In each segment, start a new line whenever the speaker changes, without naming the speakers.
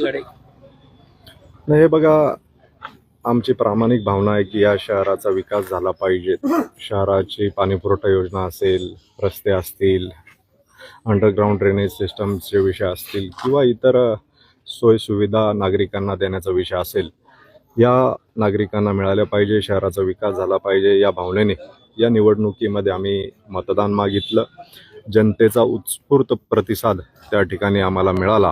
लढाई?
नाही, हे बघा, आमची प्रामाणिक भावना आहे की या शहराचा विकास झाला पाहिजे. शहराची पाणीपुरवठा योजना असेल, रस्ते असतील, अंडरग्राऊंड ड्रेनेज सिस्टमचे विषय असतील किंवा इतर सोयीसुविधा नागरिकांना देण्याचा विषय असेल, या नागरिकांना मिळाल्या पाहिजे, शहराचा विकास झाला पाहिजे या भावनेने या निवडणुकीमध्ये आम्ही मतदान मागितलं. जनतेचा उत्स्फूर्त प्रतिसाद त्या ठिकाणी आम्हाला मिळाला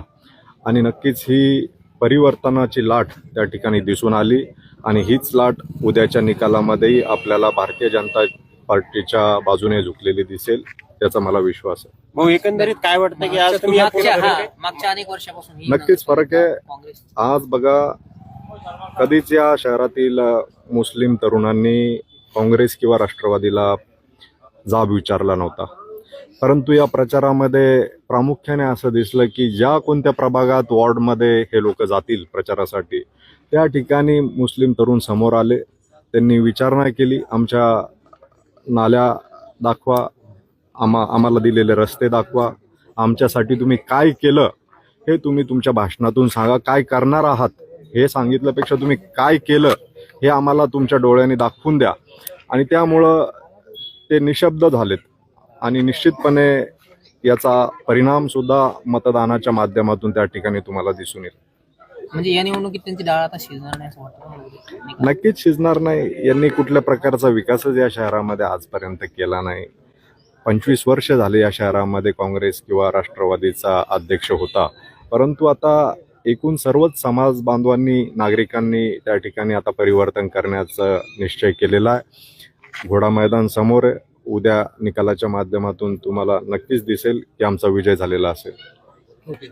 आणि नक्कीच ही परिवर्तनाची लाट त्या ठिकाणी दिसून आली आणि हीच लाट उद्याच्या निकालामध्येही आपल्याला भारतीय जनता पार्टीच्या बाजूने झुकलेली दिसेल, त्याचा मला विश्वास आहे.
भाऊ, एकंदरीत काय वाटतं की आज तुम्ही
मागच्या अनेक वर्षापासून ही
नक्कीच फरक आहे.
काँग्रेस
आज बघा, कधीच या शहरातील मुस्लिम तरुणांनी काँग्रेस किंवा राष्ट्रवादीला जाब विचारला नव्हता, परंतु या प्रचारामध्ये प्रामुख्याने असं दिसलं की ज्या कोणत्या प्रभागात वॉर्डमध्ये हे लोक जातील प्रचारासाठी, त्या ठिकाणी मुस्लिम तरुण समोर आले. त्यांनी विचारणा केली, आमच्या नाल्या दाखवा, आम्हाला दिलेले रस्ते दाखवा, आमच्यासाठी तुम्ही काय केलं हे तुम्ही तुमच्या भाषणातून सांगा. काय करणार आहात हे सांगितल्यापेक्षा तुम्ही काय केलं हे आम्हाला तुमच्या डोळ्यांनी दाखवून द्या. आणि त्यामुळं ते निशब्द झालेत आणि निश्चितपणे याचा परिणाम सुद्धा मतदानाच्या माध्यमातून त्या ठिकाणी तुम्हाला दिसून येईल.
म्हणजे या निवडणुकीत त्यांची डाळ आता शिजणार नाही असं वाटतं?
नक्कीच शिजणार नाही. यांनी कुठल्या प्रकारचा विकासच या शहरामध्ये आजपर्यंत केला नाही. 25 वर्ष झाले या शहरामध्ये काँग्रेस किंवा राष्ट्रवादीचा अध्यक्ष होता, परंतु आता एकूण सर्वच समाज बांधवांनी, नागरिकांनी त्या ठिकाणी आता परिवर्तन करण्याचा निश्चय केलेला आहे. घोडा मैदान समोर आहे. उद्या निकालाच्या माध्यमातून तुम्हाला नक्कीच दिसेल की आमचा विजय झालेला असेल.
ओके.